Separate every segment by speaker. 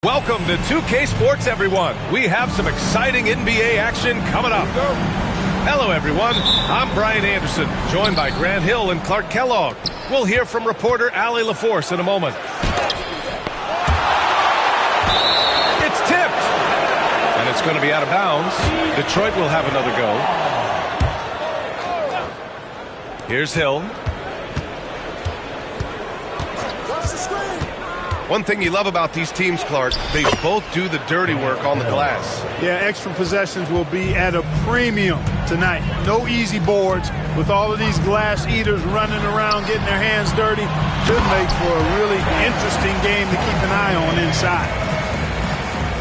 Speaker 1: Welcome to 2K Sports, everyone. We have some exciting NBA action coming up. Hello, everyone. I'm Brian Anderson, joined by Grant Hill and Clark Kellogg. We'll hear from reporter Allie LaForce in a moment. It's tipped, and it's going to be out of bounds. Detroit will have another go. Here's Hill. One thing you love about these teams, Clark, they both do the dirty work on the glass.
Speaker 2: Yeah, extra possessions will be at a premium tonight. No easy boards with all of these glass eaters running around, getting their hands dirty. Should make for a really interesting game to keep an eye on inside.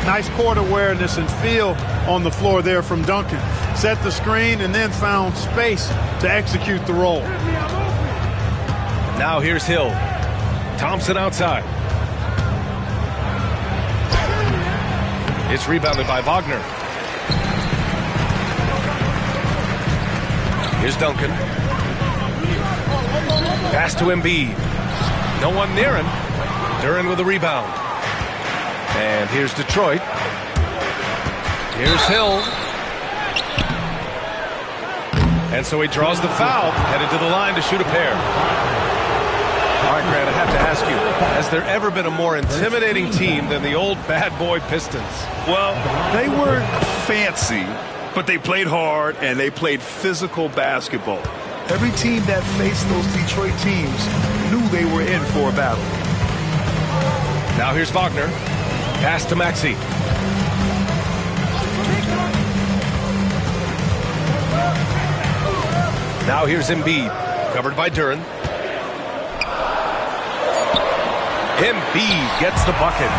Speaker 2: Nice court awareness and feel on the floor there from Duncan. Set the screen and then found space to execute the roll.
Speaker 1: Now here's Hill. Thompson outside. It's rebounded by Wagner. Here's Duncan. Pass to Embiid. No one near him. Duren with a rebound. And here's Detroit. Here's Hill. And so he draws the foul, headed to the line to shoot a pair. All right, Grant, I have to ask you, has there ever been a more intimidating team than the old bad boy Pistons?
Speaker 3: Well, they weren't fancy, but they played hard and they played physical basketball. Every team that faced those Detroit teams knew they were in for a battle.
Speaker 1: Now here's Wagner. Pass to Maxey. Now here's Embiid, covered by Duren. Embiid gets the bucket.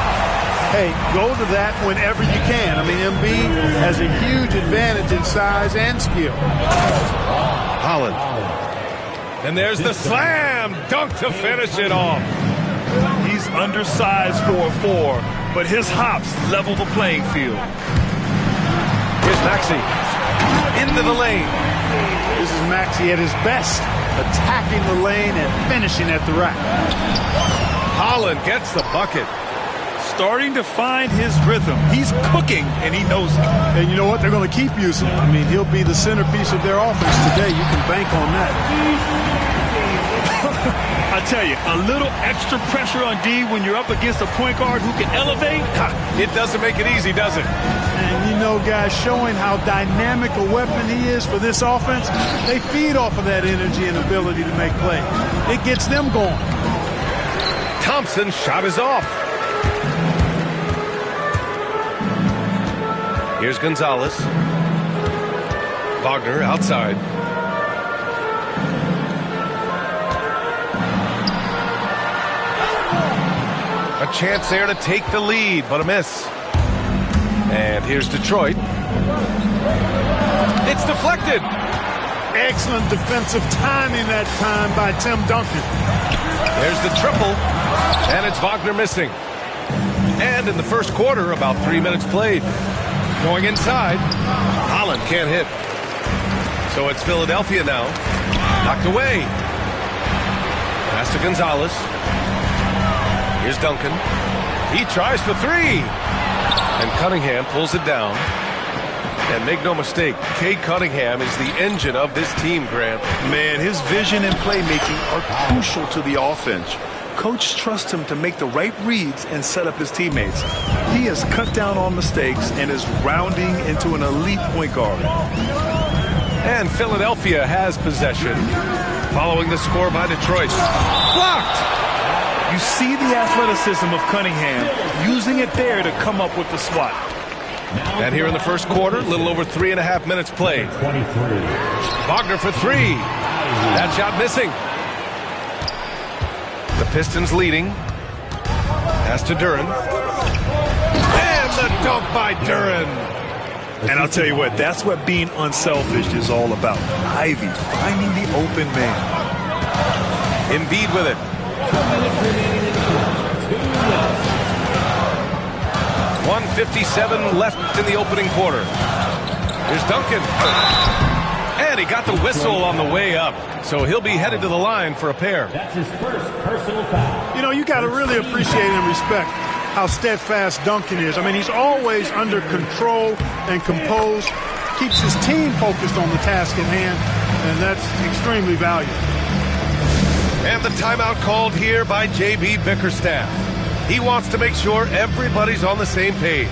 Speaker 2: Hey, go to that whenever you can. I mean, Embiid has a huge advantage in size and skill.
Speaker 1: Holland. And there's the slam dunk to finish it off.
Speaker 3: He's undersized for a 4, but his hops level the playing field.
Speaker 1: Here's Maxey. Into the lane.
Speaker 2: This is Maxey at his best, attacking the lane and finishing at the rack.
Speaker 1: Holland gets the bucket.
Speaker 3: Starting to find his rhythm. He's cooking, and he knows it.
Speaker 2: And you know what? They're going to keep using him. I mean, he'll be the centerpiece of their offense today. You can bank on that.
Speaker 3: I tell you, a little extra pressure on D when you're up against a point guard who can elevate.
Speaker 1: It doesn't make it easy, does it?
Speaker 2: And you know, guys, showing how dynamic a weapon he is for this offense, they feed off of that energy and ability to make plays. It gets them going.
Speaker 1: Thompson's shot is off. Here's Gonzalez. Wagner outside. A chance there to take the lead, but a miss. And here's Detroit. It's deflected.
Speaker 2: Excellent defensive timing that time by Tim Duncan.
Speaker 1: There's the triple, and it's Wagner missing. And in the first quarter, about 3 minutes played. Going inside, Holland can't hit. So it's Philadelphia now. Knocked away. Pass to Gonzalez. Here's Duncan. He tries for 3. And Cunningham pulls it down. And make no mistake, Cade Cunningham is the engine of this team, Grant.
Speaker 3: Man, his vision and playmaking are crucial to the offense. Coach trusts him to make the right reads and set up his teammates. He has cut down on mistakes and is rounding into an elite point guard.
Speaker 1: And Philadelphia has possession. Following the score by Detroit. Blocked!
Speaker 3: You see the athleticism of Cunningham, using it there to come up with the swat.
Speaker 1: And here in the first quarter, a little over 3.5 minutes played. Wagner for 3. That shot missing. The Pistons leading. Pass to Duren. And the dunk by Duren.
Speaker 3: And I'll tell you what, that's what being unselfish is all about. Ivy finding the open man.
Speaker 1: Embiid with it. 1:57 left in the opening quarter. Here's Duncan. And he got the whistle on the way up. So he'll be headed to the line for a pair.
Speaker 4: That's his first personal foul.
Speaker 2: You know, you got to really appreciate and respect how steadfast Duncan is. I mean, he's always under control and composed, keeps his team focused on the task at hand, and that's extremely valuable.
Speaker 1: And the timeout called here by J.B. Bickerstaff. He wants to make sure everybody's on the same page.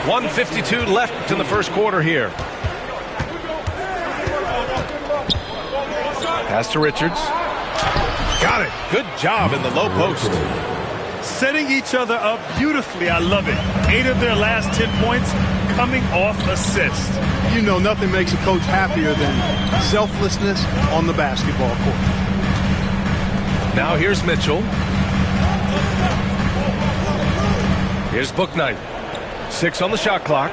Speaker 1: .152 left in the first quarter here. Pass to Richards. Got it. Good job in the low post.
Speaker 3: Setting each other up beautifully. I love it. 8 of their last 10 points coming off assists.
Speaker 2: You know, nothing makes a coach happier than selflessness on the basketball court.
Speaker 1: Now here's Mitchell. Here's Bouknight. 6 on the shot clock.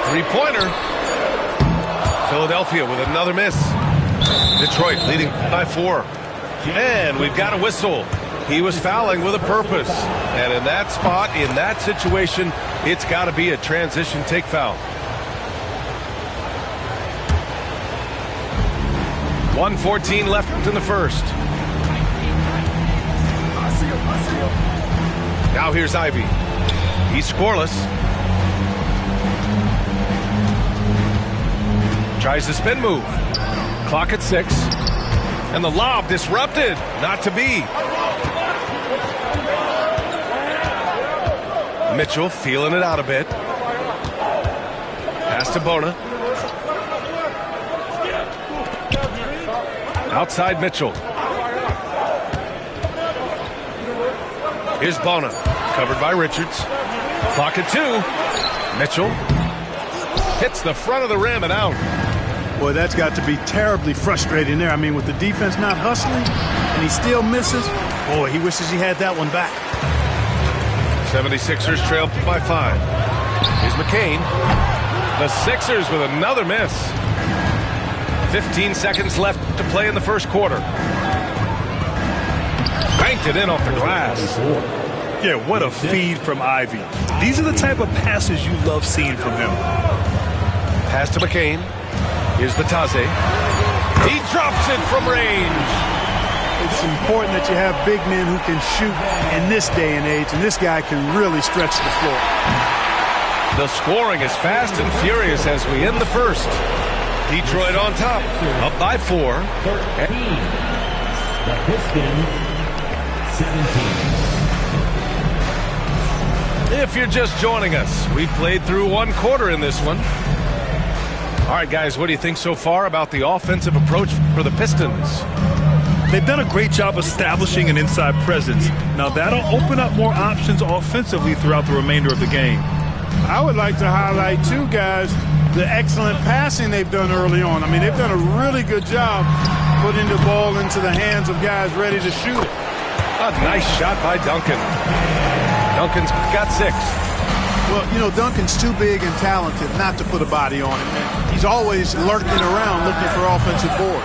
Speaker 1: Three-pointer. Philadelphia with another miss. Detroit leading by 4. And we've got a whistle. He was fouling with a purpose. And in that spot, in that situation, it's got to be a transition take foul. 1:14 left in the first. Now here's Ivey. He's scoreless. Tries the spin move. Clock at 6. And the lob disrupted. Not to be. Mitchell feeling it out a bit. Pass to Bona. Outside Mitchell. Here's Bona. Covered by Richards. Clock at 2. Mitchell hits the front of the rim and out.
Speaker 2: Boy, that's got to be terribly frustrating there. I mean, with the defense not hustling and he still misses, boy, he wishes he had that one back.
Speaker 1: 76ers trail by 5. Here's McCain. The Sixers with another miss. 15 seconds left to play in the first quarter. Banked it in off the glass.
Speaker 3: Yeah, what a feed from Ivey. These are the type of passes you love seeing from him.
Speaker 1: Pass to McCain. Here's Batase. He drops it from range.
Speaker 2: It's important that you have big men who can shoot in this day and age, and this guy can really stretch the floor.
Speaker 1: The scoring is fast and furious as we end the first. Detroit on top, up by 4.
Speaker 4: The Pistons, 17.
Speaker 1: If you're just joining us, we've played through one quarter in this one. All right, guys, what do you think so far about the offensive approach for the Pistons?
Speaker 3: They've done a great job establishing an inside presence. Now, that'll open up more options offensively throughout the remainder of the game.
Speaker 2: I would like to highlight, too, guys, the excellent passing they've done early on. I mean, they've done a really good job putting the ball into the hands of guys ready to shoot it.
Speaker 1: A nice shot by Duncan. Duncan's got 6.
Speaker 2: Well, you know, Duncan's too big and talented not to put a body on him. He's always lurking around looking for offensive boards.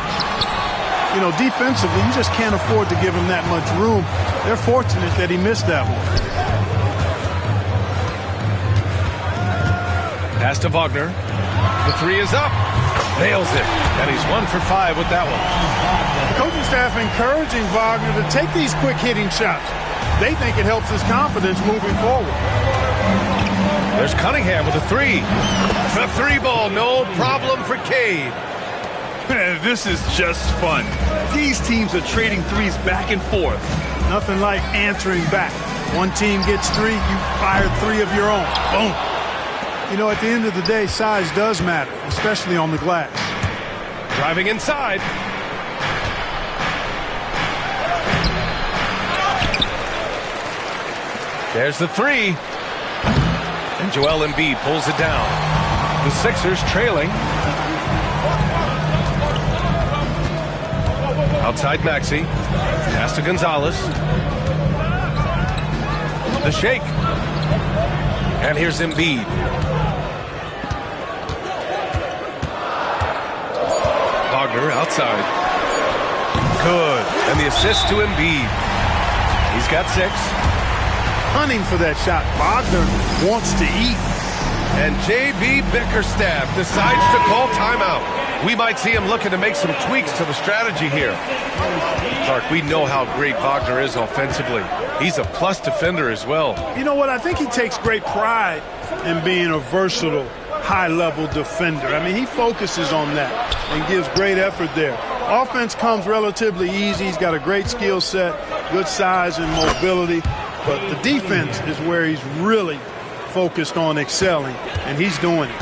Speaker 2: You know, defensively, you just can't afford to give him that much room. They're fortunate that he missed that one.
Speaker 1: Pass to Wagner. The 3 is up. Nails it. And he's 1 for 5 with that one.
Speaker 2: The coaching staff encouraging Wagner to take these quick hitting shots. They think it helps his confidence moving forward.
Speaker 1: There's Cunningham with a 3. The 3 ball, no problem for Cade.
Speaker 3: Man, this is just fun. These teams are trading threes back and forth.
Speaker 2: Nothing like answering back. One team gets 3, you fire 3 of your own. Boom. You know, at the end of the day, size does matter, especially on the glass.
Speaker 1: Driving inside. There's the 3. And Joel Embiid pulls it down. The Sixers trailing. Outside Maxey. Pass to Gonzalez. The shake. And here's Embiid. Wagner outside. Good. And the assist to Embiid. He's got 6.
Speaker 2: hunting for that shot. Wagner wants to eat.
Speaker 1: And J.B. Bickerstaff decides to call timeout. We might see him looking to make some tweaks to the strategy here. Clark, we know how great Wagner is offensively. He's a plus defender as well.
Speaker 2: You know what? I think he takes great pride in being a versatile, high-level defender. I mean, he focuses on that and gives great effort there. Offense comes relatively easy. He's got a great skill set, good size and mobility. But the defense is where he's really focused on excelling, and he's doing it.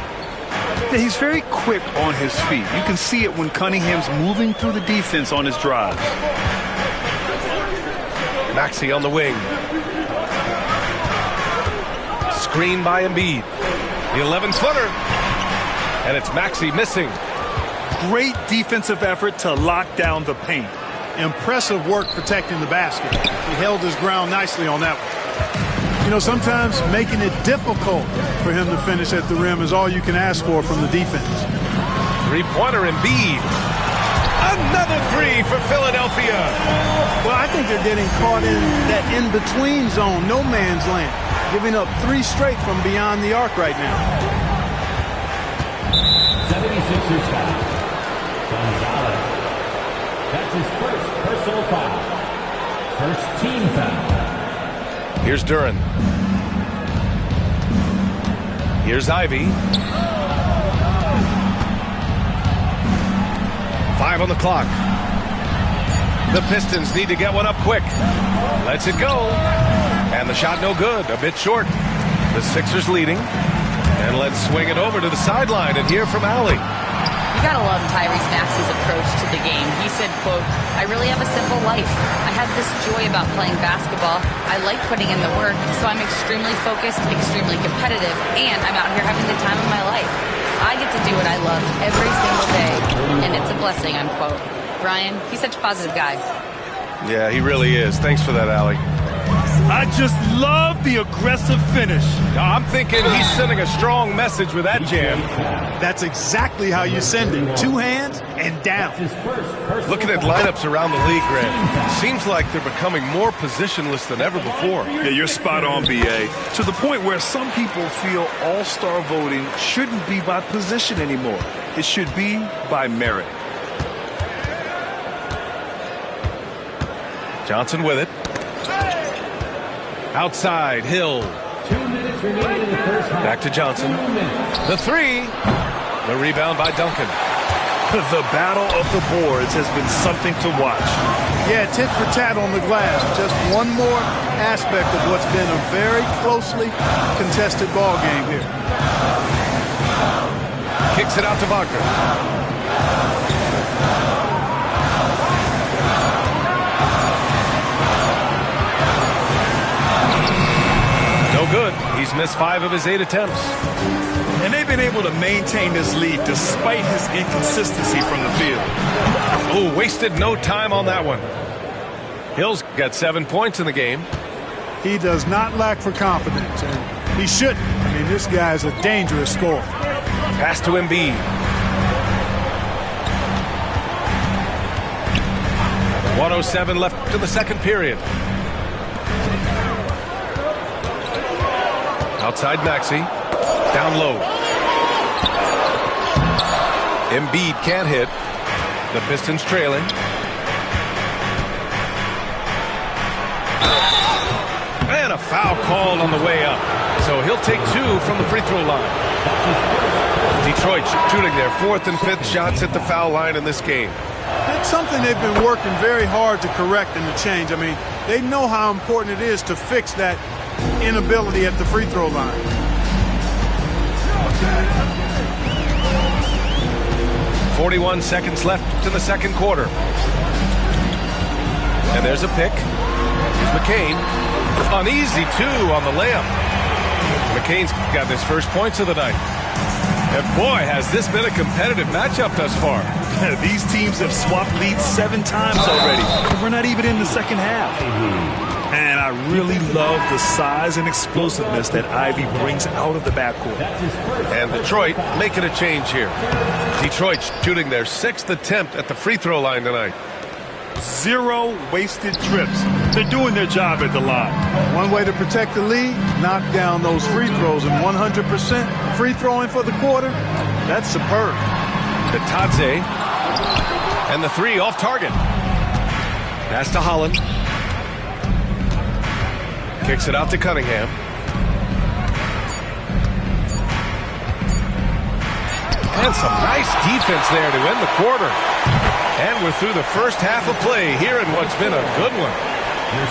Speaker 3: Yeah, he's very quick on his feet. You can see it when Cunningham's moving through the defense on his drives.
Speaker 1: Maxey on the wing. Screen by Embiid. The 11-footer. And it's Maxey missing.
Speaker 3: Great defensive effort to lock down the paint.
Speaker 2: Impressive work protecting the basket. He held his ground nicely on that one. You know, sometimes making it difficult for him to finish at the rim is all you can ask for from the defense.
Speaker 1: Three-pointer Embiid. Another three for Philadelphia.
Speaker 2: Well, I think they're getting caught in that in-between zone, no man's land, giving up 3 straight from beyond the arc right now.
Speaker 4: 76ers foul. Gonzalez. That's his first personal foul. First team foul.
Speaker 1: Here's Duren. Here's Ivy. 5 on the clock. The Pistons need to get one up quick. Lets it go. And the shot no good. A bit short. The Sixers leading. And let's swing it over to the sideline and hear from Allie.
Speaker 5: You gotta love Tyrese Maxey's approach to the game. He said, quote, "I really have a simple life. I have this joy about playing basketball. I like putting in the work, so I'm extremely focused, extremely competitive, and I'm out here having the time of my life. I get to do what I love every single day, and it's a blessing," unquote. Brian, he's such a positive guy.
Speaker 1: Yeah, he really is. Thanks for that, Allie.
Speaker 3: I just love the aggressive finish.
Speaker 1: I'm thinking he's sending a strong message with that jam.
Speaker 2: That's exactly how you send it. 2 hands and down.
Speaker 1: Looking at lineups around the league, Grant, seems like they're becoming more positionless than ever before.
Speaker 3: Yeah, you're spot on, B.A. To the point where some people feel all-star voting shouldn't be by position anymore. It should be by merit.
Speaker 1: Johnson with it. Outside, Hill.
Speaker 4: 2 minutes remaining in the first half.
Speaker 1: Back to Johnson. The three. The rebound by Duncan.
Speaker 3: The battle of the boards has been something to watch.
Speaker 2: Yeah, tit for tat on the glass. Just one more aspect of what's been a very closely contested ball game here.
Speaker 1: Kicks it out to Wagner. No good. He's missed 5 of his 8 attempts.
Speaker 3: And they've been able to maintain this lead despite his inconsistency from the field.
Speaker 1: Oh, wasted no time on that one. Hill's got 7 points in the game.
Speaker 2: He does not lack for confidence, and he shouldn't. I mean, this guy's a dangerous scorer.
Speaker 1: Pass to Embiid. .107 left to the second period. Outside Maxey. Down low. Embiid can't hit. The Pistons trailing. And a foul called on the way up. So he'll take 2 from the free throw line. Detroit shooting their 4th and 5th shots at the foul line in this game.
Speaker 2: It's something they've been working very hard to correct and to change. I mean, they know how important it is to fix that inability at the free throw line.
Speaker 1: .41 seconds left to the second quarter. And there's a pick. Here's McCain. Uneasy, too, on the layup. McCain's got his first points of the night. And boy, has this been a competitive matchup thus far.
Speaker 3: These teams have swapped leads 7 times already. We're not even in the second half. And I really love the size and explosiveness that Ivy brings out of the backcourt.
Speaker 1: And Detroit making a change here. Detroit shooting their 6th attempt at the free throw line tonight.
Speaker 3: 0 wasted trips. They're doing their job at the line.
Speaker 2: One way to protect the lead, knock down those free throws, and 100% free throwing for the quarter, that's superb.
Speaker 1: Bitadze. And the three off target. Pass to Holland. Kicks it out to Cunningham. And some nice defense there to end the quarter. And we're through the first half of play here in what's been a good one.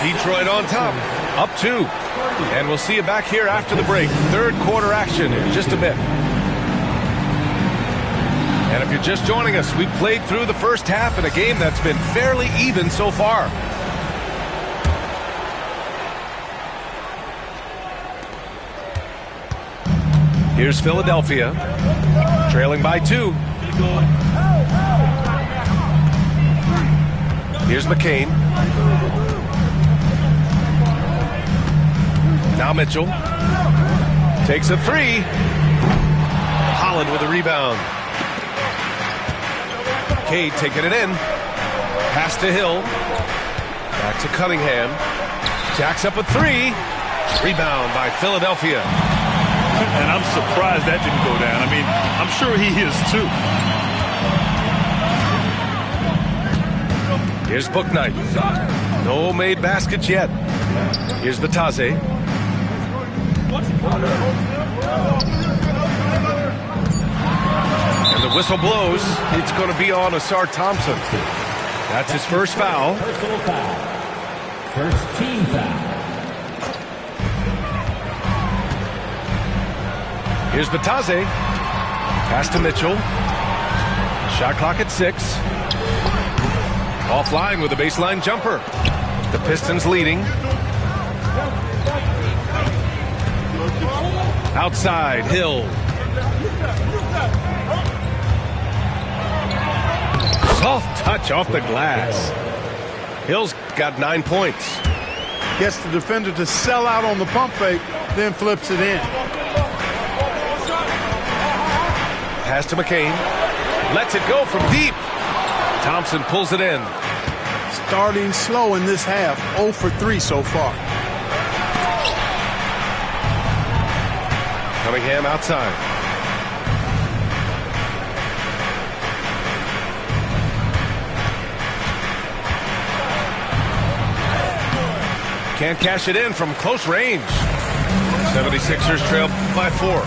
Speaker 1: Detroit on top, up 2. And we'll see you back here after the break. Third quarter action in just a bit. And if you're just joining us, we played through the first half in a game that's been fairly even so far. Here's Philadelphia, trailing by 2. Here's McCain. Now Mitchell takes a 3. Holland with a rebound. Cade taking it in. Pass to Hill. Back to Cunningham. Jacks up a 3. Rebound by Philadelphia.
Speaker 3: And I'm surprised that didn't go down. I mean, I'm sure he is too.
Speaker 1: Here's Bouknight. No made baskets yet. Here's Bitadze. And the whistle blows. It's going to be on Ausar Thompson. That's his first foul.
Speaker 4: Personal foul. First team foul.
Speaker 1: Here's Bitadze. Pass to Mitchell. Shot clock at 6. Offline with a baseline jumper. The Pistons leading. Outside, Hill. Soft touch off the glass. Hill's got 9 points.
Speaker 2: Gets the defender to sell out on the pump fake, then flips it in.
Speaker 1: Pass to McCain. Lets it go from deep. Thompson pulls it in.
Speaker 2: Starting slow in this half, 0 for 3 so far.
Speaker 1: Cunningham outside. Can't cash it in from close range. 76ers trail by 4.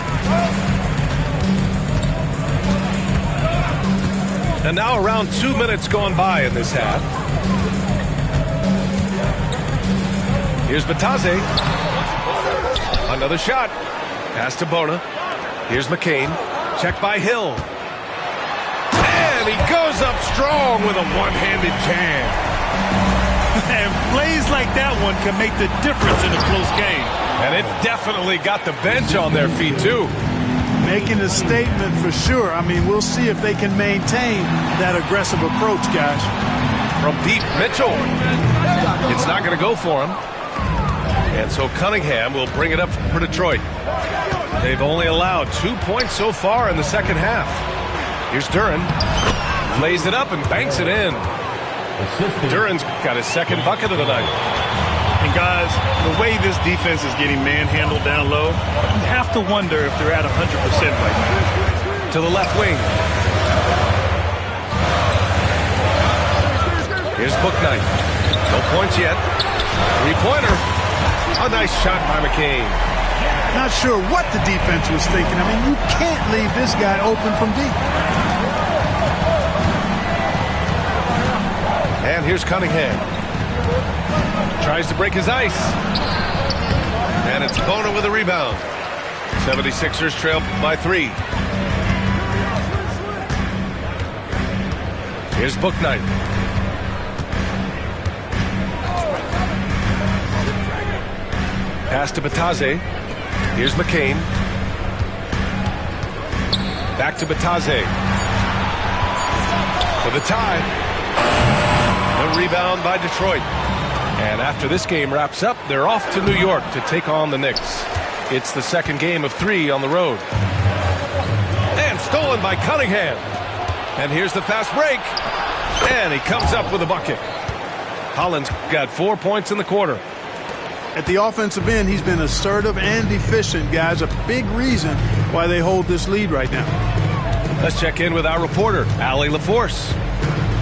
Speaker 1: And now around 2 minutes gone by in this half. Here's Bitadze. Another shot. Pass to Bona. Here's McCain. Check by Hill. And he goes up strong with a one-handed jam.
Speaker 3: And plays like that one can make the difference in a close game.
Speaker 1: And it definitely got the bench on their feet, too.
Speaker 2: Making a statement for sure. I mean, we'll see if they can maintain that aggressive approach, guys.
Speaker 1: From deep, Mitchell. It's not going to go for him. And so Cunningham will bring it up for Detroit. They've only allowed 2 points so far in the second half. Here's Duren. Lays it up and banks it in. Duren's got his second bucket of the night.
Speaker 3: And guys, the way this defense is getting manhandled down low, you have to wonder if they're at 100% right now.
Speaker 1: To the left wing. Here's Bouknight. No points yet. Three-pointer. A nice shot by McCain.
Speaker 2: Not sure what the defense was thinking. I mean, you can't leave this guy open from deep.
Speaker 1: And here's Cunningham. Tries to break his ice. And it's Bona with a rebound. 76ers trail by 3. Here's Bouknight. Pass to Bitadze. Here's McCain. Back to Bitadze. For the tie. The rebound by Detroit. And after this game wraps up, they're off to New York to take on the Knicks. It's the second game of 3 on the road. And stolen by Cunningham. And here's the fast break. And he comes up with a bucket. Holland's got 4 points in the quarter.
Speaker 2: At the offensive end, he's been assertive and efficient, guys. A big reason why they hold this lead right now.
Speaker 1: Let's check in with our reporter, Allie LaForce.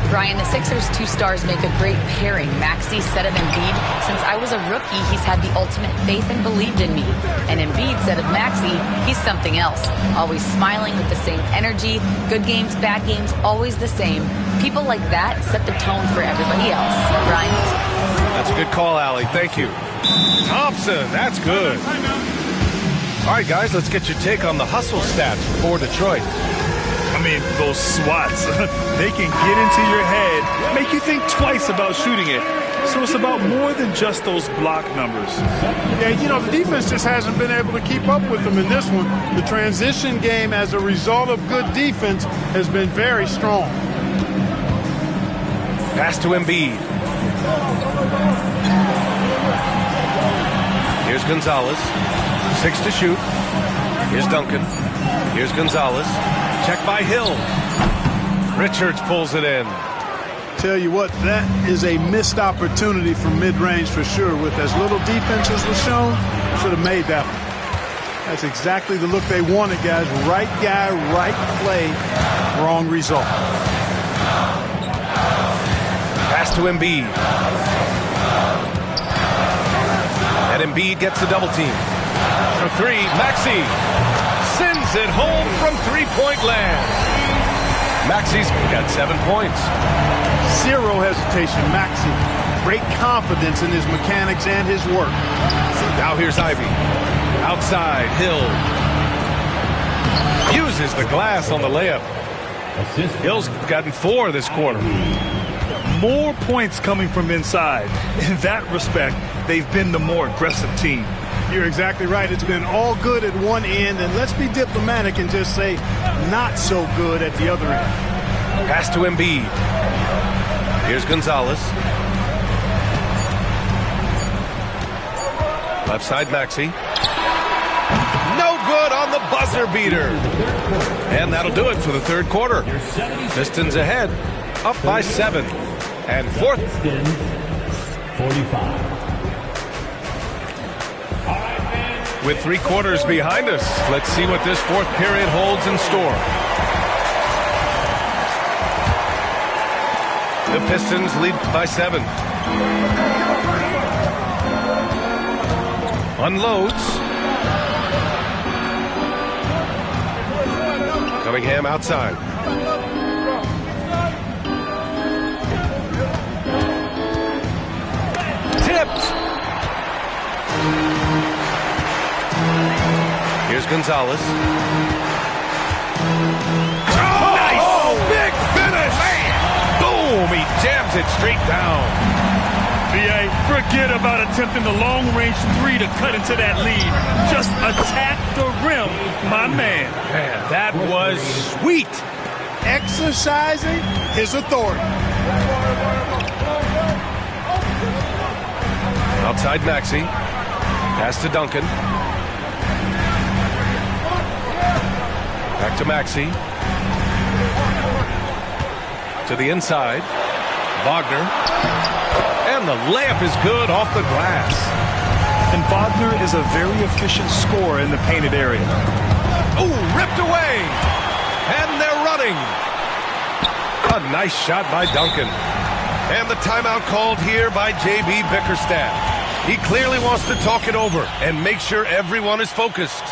Speaker 5: Brian, the Sixers' two stars make a great pairing. Maxey said of Embiid, since I was a rookie, he's had the ultimate faith and believed in me. And Embiid said of Maxey, he's something else. Always smiling with the same energy. Good games, bad games, always the same. People like that set the tone for everybody else. Brian?
Speaker 1: That's a good call, Allie. Thank you. Thompson, that's good. All right, guys, let's get your take on the hustle stats for Detroit.
Speaker 3: I mean, those swats, they can get into your head, make you think twice about shooting it. So it's about more than just those block numbers.
Speaker 2: Yeah, you know, the defense just hasn't been able to keep up with them in this one. The transition game, as a result of good defense, has been very strong.
Speaker 1: Pass to Embiid. Here's Gonzalez. 6 to shoot. Here's Duncan. Here's Gonzalez. Check by Hill. Richards pulls it in.
Speaker 2: Tell you what, that is a missed opportunity from mid-range for sure. With as little defense as was shown, should have made that one. That's exactly the look they wanted, guys. Right guy, right play, wrong result.
Speaker 1: Pass to Embiid. And Embiid gets the double team. For three, Maxey sends it home from three-point land. Maxey's got 7 points.
Speaker 2: Zero hesitation, Maxey. Great confidence in his mechanics and his work.
Speaker 1: Now here's Ivy. Outside, Hill. Uses the glass on the layup. Hill's gotten 4 this quarter.
Speaker 3: More points coming from inside. In that respect, they've been the more aggressive team.
Speaker 2: You're exactly right. It's been all good at one end, and let's be diplomatic and just say not so good at the other end.
Speaker 1: Pass to Embiid. Here's Gonzalez. Left side, Maxey. No good on the buzzer beater. And that'll do it for the third quarter. Pistons ahead, up by 7. And fourth.
Speaker 4: 45.
Speaker 1: With 3 quarters behind us, let's see what this fourth period holds in store. The Pistons lead by 7. Unloads. Cunningham outside. Tipped. Here's Gonzalez. Oh, nice! Big finish! Man. Boom! He jams it straight down.
Speaker 3: B.A., forget about attempting the long-range 3 to cut into that lead. Just attack the rim, my man.
Speaker 1: Man, that was sweet.
Speaker 2: Exercising his authority.
Speaker 1: Outside Maxey. Pass to Duncan. Back to Maxey. To the inside. Wagner. And the layup is good off the glass.
Speaker 3: And Wagner is a very efficient scorer in the painted area.
Speaker 1: Oh, ripped away. And they're running. A nice shot by Duncan. And the timeout called here by J.B. Bickerstaff. He clearly wants to talk it over and make sure everyone is focused.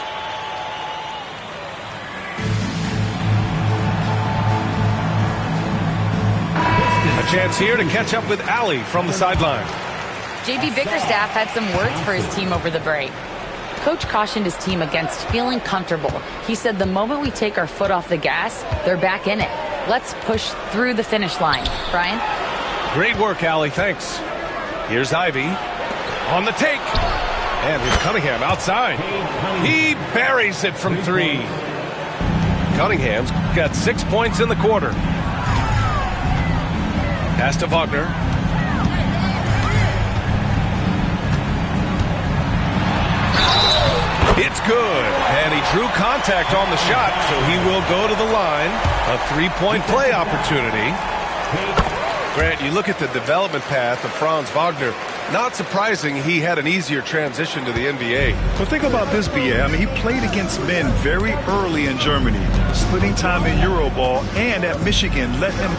Speaker 1: A chance here to catch up with Allie from the sideline.
Speaker 5: J.B. Bickerstaff had some words for his team over the break. Coach cautioned his team against feeling comfortable. He said the moment we take our foot off the gas, they're back in it. Let's push through the finish line. Brian?
Speaker 1: Great work, Allie. Thanks. Here's Ivy on the take. And here's Cunningham outside. He buries it from 3. Cunningham's got 6 points in the quarter. Pass to Wagner. It's good. And he drew contact on the shot, so he will go to the line. A 3-point play opportunity. Grant, you look at the development path of Franz Wagner. Not surprising he had an easier transition to the NBA.
Speaker 3: Well, think about this, B.A. I mean, he played against men very early in Germany, splitting time in Euroball, and at Michigan let him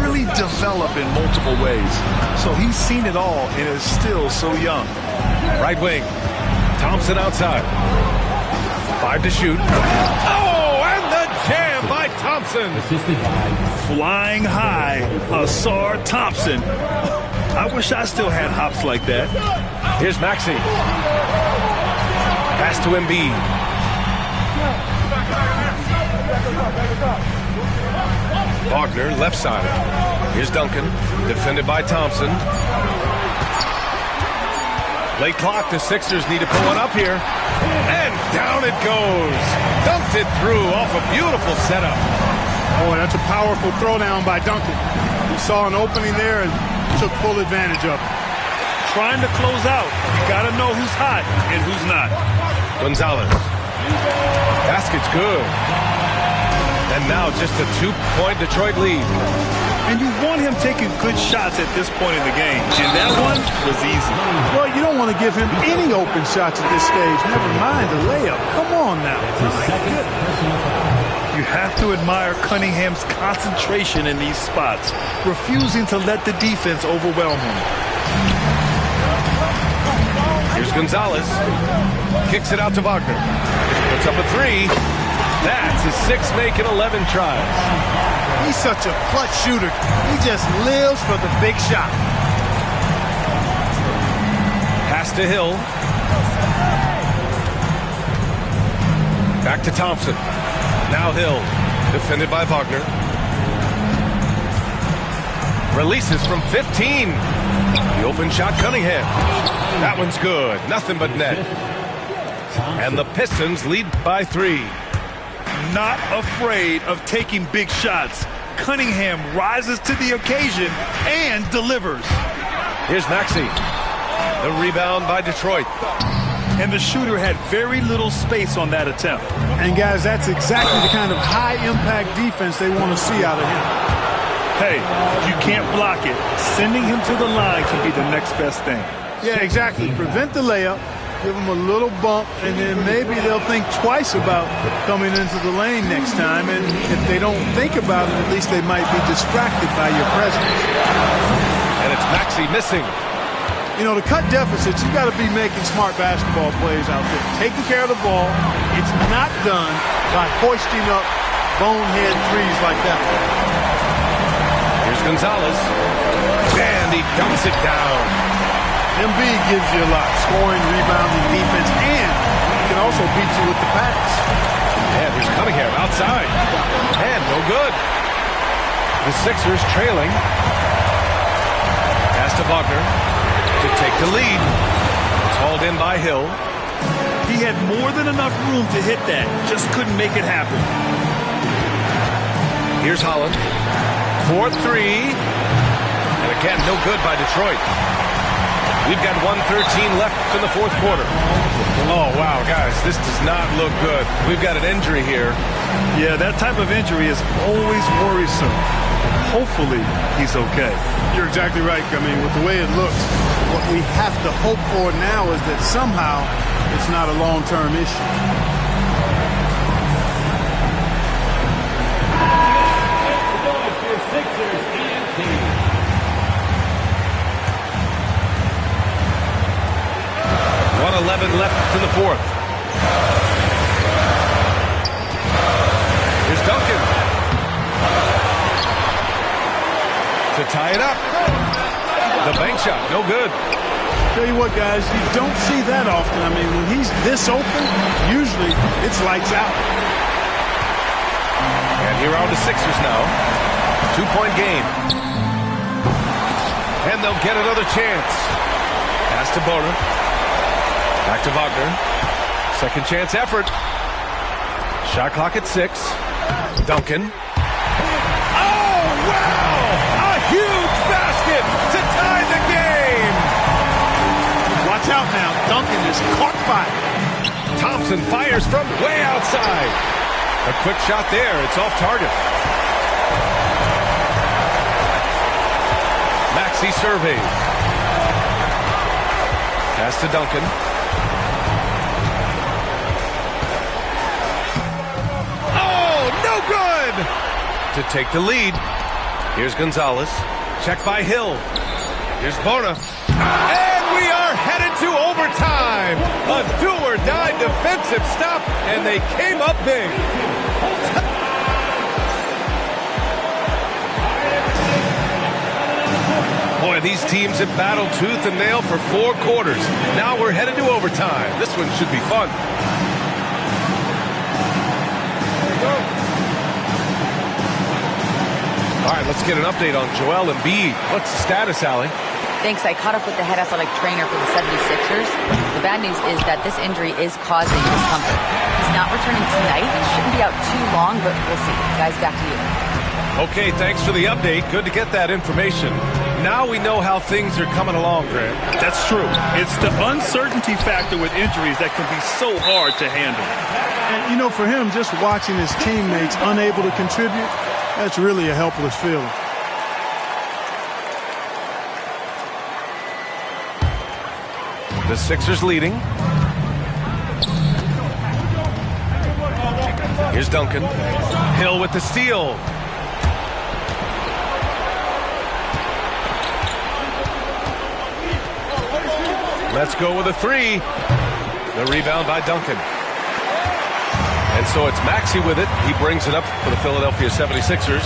Speaker 3: really develop in multiple ways. So he's seen it all and is still so young.
Speaker 1: Right wing. Thompson outside. 5 to shoot. Oh, and the jam by Thompson.
Speaker 4: Assisted by
Speaker 3: Flying high, Ausar Thompson. I wish I still had hops like that.
Speaker 1: Here's Maxey. Pass to Embiid. Wagner, left side. Here's Duncan, defended by Thompson. Late clock, the Sixers need to pull one up here. And down it goes. Dumped it through off a beautiful setup.
Speaker 2: Boy, that's a powerful throwdown by Duncan. He saw an opening there and took full advantage of it.
Speaker 3: Trying to close out. You got to know who's hot and who's not.
Speaker 1: Gonzalez. Basket's good. And now just a 2-point Detroit lead.
Speaker 3: And you want him taking good shots at this point in the game. And that one was easy.
Speaker 2: Well, you don't want to give him any open shots at this stage. Never mind the layup. Come on now.
Speaker 4: his second personal foul.
Speaker 3: You have to admire Cunningham's concentration in these spots, refusing to let the defense overwhelm him.
Speaker 1: Here's Gonzalez. Kicks it out to Wagner. Puts up a 3. That's his 6th make in 11 tries.
Speaker 2: He's such a clutch shooter. He just lives for the big shot.
Speaker 1: Pass to Hill. Back to Thompson. Now Hill, defended by Wagner. Releases from 15. The open shot, Cunningham. That one's good. Nothing but net. And the Pistons lead by 3.
Speaker 3: Not afraid of taking big shots. Cunningham rises to the occasion and delivers.
Speaker 1: Here's Maxey. The rebound by Detroit.
Speaker 3: And the shooter had very little space on that attempt.
Speaker 2: And, guys, that's exactly the kind of high-impact defense they want to see out of him.
Speaker 3: Hey, if you can't block it, sending him to the line can be the next best thing.
Speaker 2: Yeah, exactly. Prevent the layup, give them a little bump, and then maybe they'll think twice about coming into the lane next time. And if they don't think about it, at least they might be distracted by your presence.
Speaker 1: And it's Maxey missing.
Speaker 2: You know, to cut deficits, you've got to be making smart basketball plays out there. Taking care of the ball. It's not done by hoisting up bonehead threes like that.
Speaker 1: Here's Gonzalez. And he dumps it down.
Speaker 2: Embiid gives you a lot. Scoring, rebounding, defense, and he can also beat you with the pass.
Speaker 1: And here's Cunningham outside. And no good. The Sixers trailing. Pass to Wagner to take the lead. It's hauled in by Hill.
Speaker 3: He had more than enough room to hit that. Just couldn't make it happen.
Speaker 1: Here's Holland. 4-3. And again, no good by Detroit. We've got 1:13 left in the fourth quarter. Oh, wow, guys, this does not look good. We've got an injury here.
Speaker 3: Yeah, that type of injury is always worrisome. Hopefully, he's okay.
Speaker 2: You're exactly right. I mean, with the way it looks, what we have to hope for now is that somehow it's not a long-term issue.
Speaker 4: Sixers and team.
Speaker 1: 1:11 left in the fourth. Here's Duncan. To tie it up. The bank shot, no good.
Speaker 2: Tell you what, guys, you don't see that often. I mean, when he's this open, usually it's lights out.
Speaker 1: And here are the Sixers now. 2-point game. And they'll get another chance. Pass to Boner. Back to Wagner. Second chance effort. Shot clock at 6. Duncan. Oh, wow! A huge basket to tie the game!
Speaker 2: Watch out now. Duncan is caught fire.
Speaker 1: Thompson fires from way outside. A quick shot there. It's off target. Maxey surveys. Pass to Duncan. Oh, no good! To take the lead. Here's Gonzalez. Check by Hill. Here's Bona. And we are headed to overtime. A do-or-die defensive stop, and they came up big. Boy, these teams have battled tooth and nail for 4 quarters. Now we're headed to overtime. This one should be fun. All right, let's get an update on Joel Embiid. What's the status, Allie?
Speaker 5: Thanks. I caught up with the head athletic trainer for the 76ers. The bad news is that this injury is causing discomfort. He's not returning tonight. He shouldn't be out too long, but we'll see. Guys, back to you.
Speaker 1: Okay, thanks for the update. Good to get that information. Now we know how things are coming along, Grant.
Speaker 3: That's true. It's the uncertainty factor with injuries that can be so hard to handle.
Speaker 2: And, you know, for him, just watching his teammates unable to contribute, that's really a helpless feeling.
Speaker 1: The Sixers leading. Here's Duncan. Hill with the steal. Let's go with a 3. The rebound by Duncan. And so it's Maxey with it. He brings it up for the Philadelphia 76ers.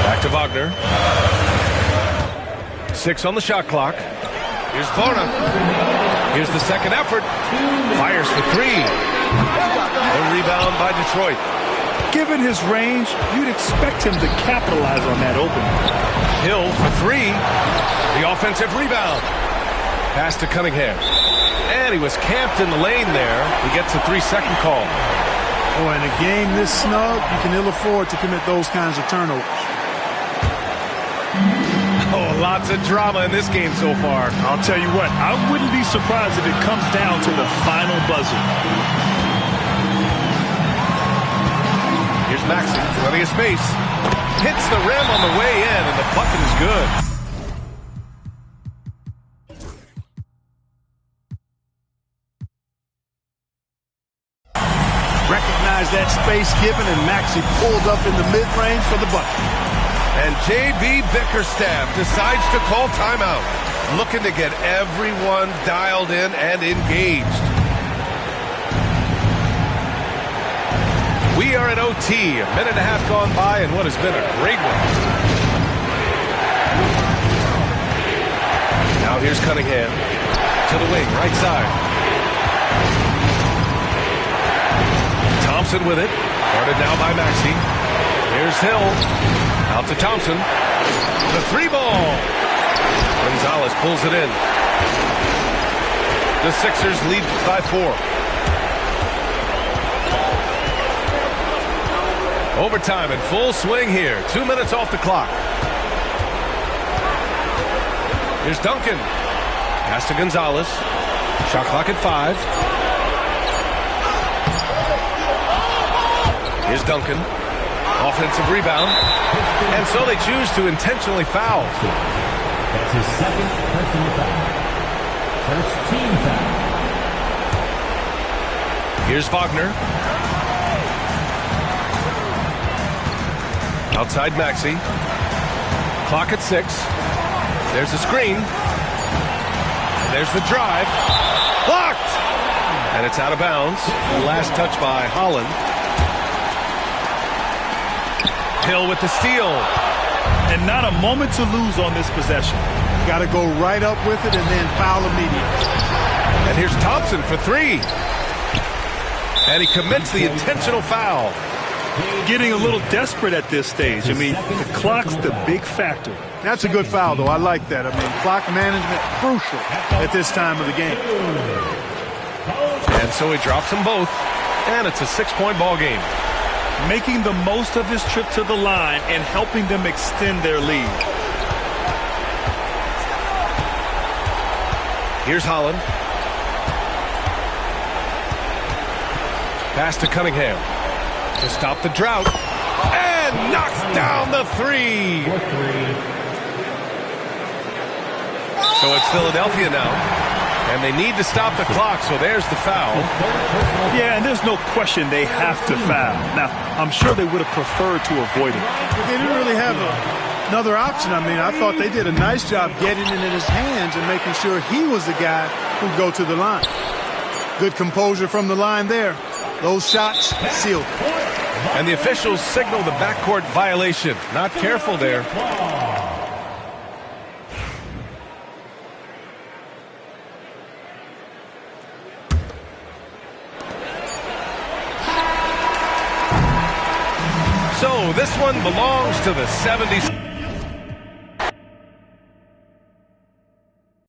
Speaker 1: Back to Wagner. 6 on the shot clock. Here's Bona. Here's the second effort. Fires for 3. The rebound by Detroit.
Speaker 3: Given his range, you'd expect him to capitalize on that opening.
Speaker 1: Hill for 3. The offensive rebound. Pass to Cunningham. And he was camped in the lane there. He gets a 3-second call.
Speaker 2: Oh, in a game this snug, you can ill afford to commit those kinds of turnovers.
Speaker 1: Oh, lots of drama in this game so far.
Speaker 3: I'll tell you what, I wouldn't be surprised if it comes down to the final buzzer.
Speaker 1: Here's Maxey, plenty of space. Hits the rim on the way in, and the bucket is good.
Speaker 2: Recognize that space given, and Maxey pulled up in the mid-range for the bucket.
Speaker 1: And J.B. Bickerstaff decides to call timeout, looking to get everyone dialed in and engaged. We are at OT, a minute and a half gone by, and what has been a great one. Now here's Cunningham to the wing, right side. Thompson with it, guarded now by Maxey. Here's Hill, out to Thompson. The 3-ball. Gonzalez pulls it in. The Sixers lead by 4. Overtime in full swing here. 2 minutes off the clock. Here's Duncan. Pass to Gonzalez. Shot clock at 5. Here's Duncan. Offensive rebound. And so they choose to intentionally foul.
Speaker 4: That's his second personal foul. First team foul.
Speaker 1: Here's Wagner. Outside Maxey. Clock at 6. There's the screen. And there's the drive. Blocked! And it's out of bounds. The last touch by Holland. Hill with the steal.
Speaker 3: And not a moment to lose on this possession.
Speaker 2: Got to go right up with it and then foul immediately.
Speaker 1: And here's Thompson for 3. And he commits the intentional foul.
Speaker 3: Getting a little desperate at this stage. I mean, the clock's the big factor.
Speaker 2: That's a good foul, though. I like that. I mean, clock management crucial at this time of the game.
Speaker 1: And so he drops them both. And it's a 6-point ball game.
Speaker 3: Making the most of his trip to the line and helping them extend their lead.
Speaker 1: Here's Holland. Pass to Cunningham. to stop the drought. And knocks down the three. So it's Philadelphia now. And they need to stop the clock, so there's the foul.
Speaker 3: Yeah, and there's no question they have to foul. Now, I'm sure they would have preferred to avoid it.
Speaker 2: They didn't really have another option. I mean, I thought they did a nice job getting it in his hands and making sure he was the guy who'd go to the line. Good composure from the line there. Those shots sealed.
Speaker 1: And the officials signal the backcourt violation. Not careful there. So this one belongs to the 70s.